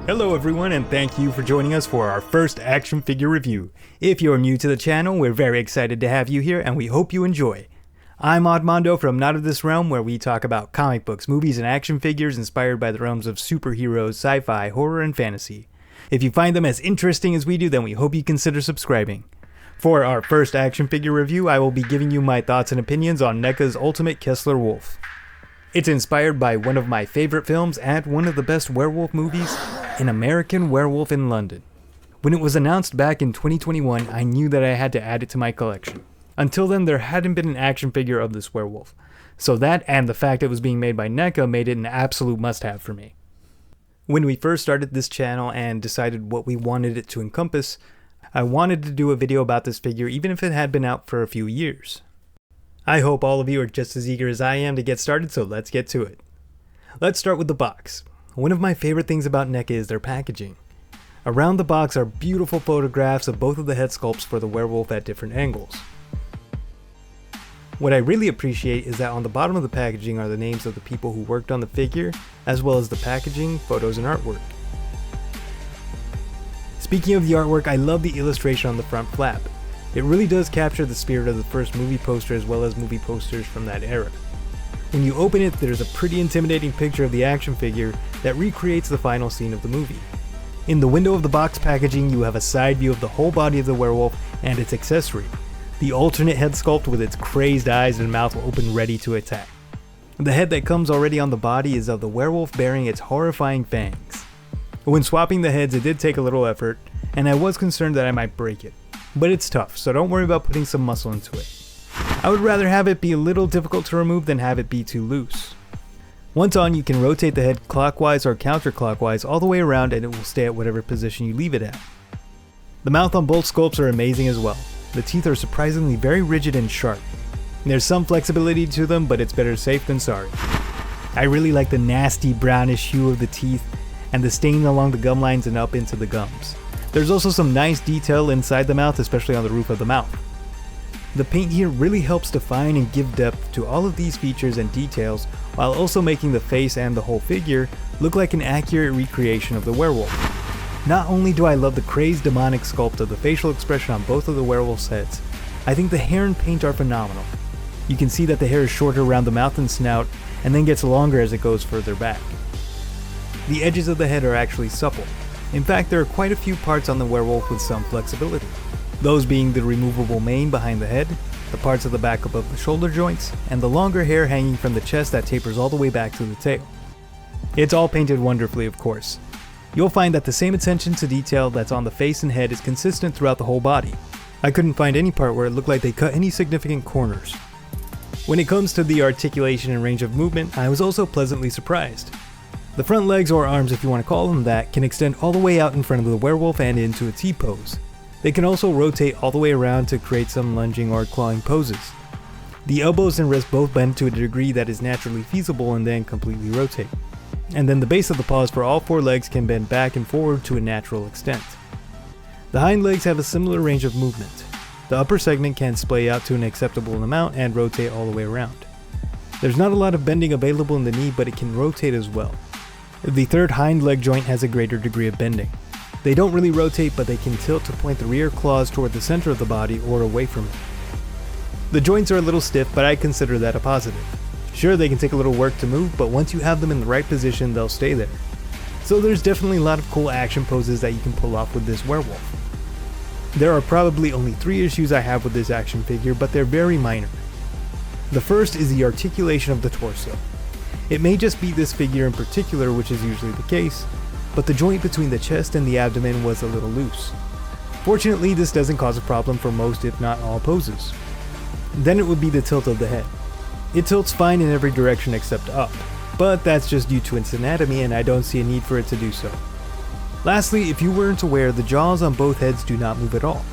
Hello everyone, and thank you for joining us for our first action figure review. If you're new to the channel, we're very excited to have you here and we hope you enjoy. I'm Oddmondo from Not of This Realm, where we talk about comic books, movies, and action figures inspired by the realms of superheroes, sci-fi, horror, and fantasy. If you find them as interesting as we do, then we hope you consider subscribing. For our first action figure review, I will be giving you my thoughts and opinions on NECA's Ultimate Kessler Wolf. It's inspired by one of my favorite films and one of the best werewolf movies, An American Werewolf in London. When it was announced back in 2021, I knew that I had to add it to my collection. Until then, there hadn't been an action figure of this werewolf, so that and the fact it was being made by NECA made it an absolute must-have for me. When we first started this channel and decided what we wanted it to encompass, I wanted to do a video about this figure even if it had been out for a few years. I hope all of you are just as eager as I am to get started, so let's get to it. Let's start with the box. One of my favorite things about NECA is their packaging. Around the box are beautiful photographs of both of the head sculpts for the werewolf at different angles. What I really appreciate is that on the bottom of the packaging are the names of the people who worked on the figure, as well as the packaging, photos, and artwork. Speaking of the artwork, I love the illustration on the front flap. It really does capture the spirit of the first movie poster as well as movie posters from that era. When you open it, there's a pretty intimidating picture of the action figure that recreates the final scene of the movie. In the window of the box packaging, you have a side view of the whole body of the werewolf and its accessory, the alternate head sculpt with its crazed eyes and mouth open ready to attack. The head that comes already on the body is of the werewolf bearing its horrifying fangs. When swapping the heads, it did take a little effort, and I was concerned that I might break it. But it's tough, so don't worry about putting some muscle into it. I would rather have it be a little difficult to remove than have it be too loose. Once on, you can rotate the head clockwise or counterclockwise all the way around and it will stay at whatever position you leave it at. The mouth on both sculpts are amazing as well. The teeth are surprisingly very rigid and sharp. There's some flexibility to them, but it's better safe than sorry. I really like the nasty brownish hue of the teeth and the stain along the gum lines and up into the gums. There's also some nice detail inside the mouth, especially on the roof of the mouth. The paint here really helps define and give depth to all of these features and details, while also making the face and the whole figure look like an accurate recreation of the werewolf. Not only do I love the crazed demonic sculpt of the facial expression on both of the werewolf's heads, I think the hair and paint are phenomenal. You can see that the hair is shorter around the mouth and snout, and then gets longer as it goes further back. The edges of the head are actually supple. In fact, there are quite a few parts on the werewolf with some flexibility. Those being the removable mane behind the head, the parts of the back above the shoulder joints, and the longer hair hanging from the chest that tapers all the way back to the tail. It's all painted wonderfully, of course. You'll find that the same attention to detail that's on the face and head is consistent throughout the whole body. I couldn't find any part where it looked like they cut any significant corners. When it comes to the articulation and range of movement, I was also pleasantly surprised. The front legs, or arms if you want to call them that, can extend all the way out in front of the werewolf and into a T-pose. They can also rotate all the way around to create some lunging or clawing poses. The elbows and wrists both bend to a degree that is naturally feasible and then completely rotate. And then the base of the paws for all four legs can bend back and forward to a natural extent. The hind legs have a similar range of movement. The upper segment can splay out to an acceptable amount and rotate all the way around. There's not a lot of bending available in the knee, but it can rotate as well. The third hind leg joint has a greater degree of bending. They don't really rotate, but they can tilt to point the rear claws toward the center of the body or away from it. The joints are a little stiff, but I consider that a positive. Sure, they can take a little work to move, but once you have them in the right position, they'll stay there. So there's definitely a lot of cool action poses that you can pull off with this werewolf. There are probably only 3 issues I have with this action figure, but they're very minor. The first is the articulation of the torso. It may just be this figure in particular, which is usually the case, but the joint between the chest and the abdomen was a little loose. Fortunately, this doesn't cause a problem for most if not all poses. Then it would be the tilt of the head. It tilts fine in every direction except up, but that's just due to its anatomy and I don't see a need for it to do so. Lastly, if you weren't aware, the jaws on both heads do not move at all.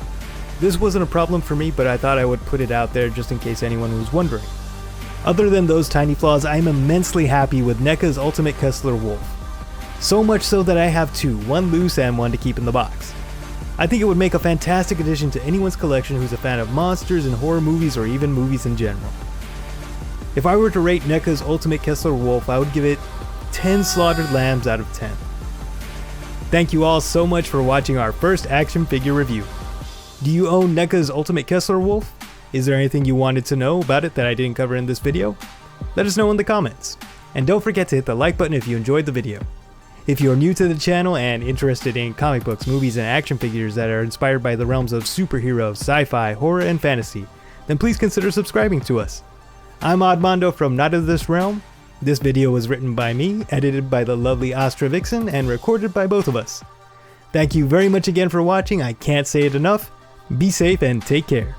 This wasn't a problem for me, but I thought I would put it out there just in case anyone was wondering. Other than those tiny flaws, I am immensely happy with NECA's Ultimate Kessler Wolf. So much so that I have 2, one loose and one to keep in the box. I think it would make a fantastic addition to anyone's collection who's a fan of monsters and horror movies or even movies in general. If I were to rate NECA's Ultimate Kessler Wolf, I would give it 10 slaughtered lambs out of 10. Thank you all so much for watching our first action figure review. Do you own NECA's Ultimate Kessler Wolf? Is there anything you wanted to know about it that I didn't cover in this video? Let us know in the comments. And don't forget to hit the like button if you enjoyed the video. If you are new to the channel and interested in comic books, movies, and action figures that are inspired by the realms of superheroes, sci-fi, horror, and fantasy, then please consider subscribing to us. I'm Oddmondo from Not of This Realm. This video was written by me, edited by the lovely Astra Vixen, and recorded by both of us. Thank you very much again for watching. I can't say it enough. Be safe and take care.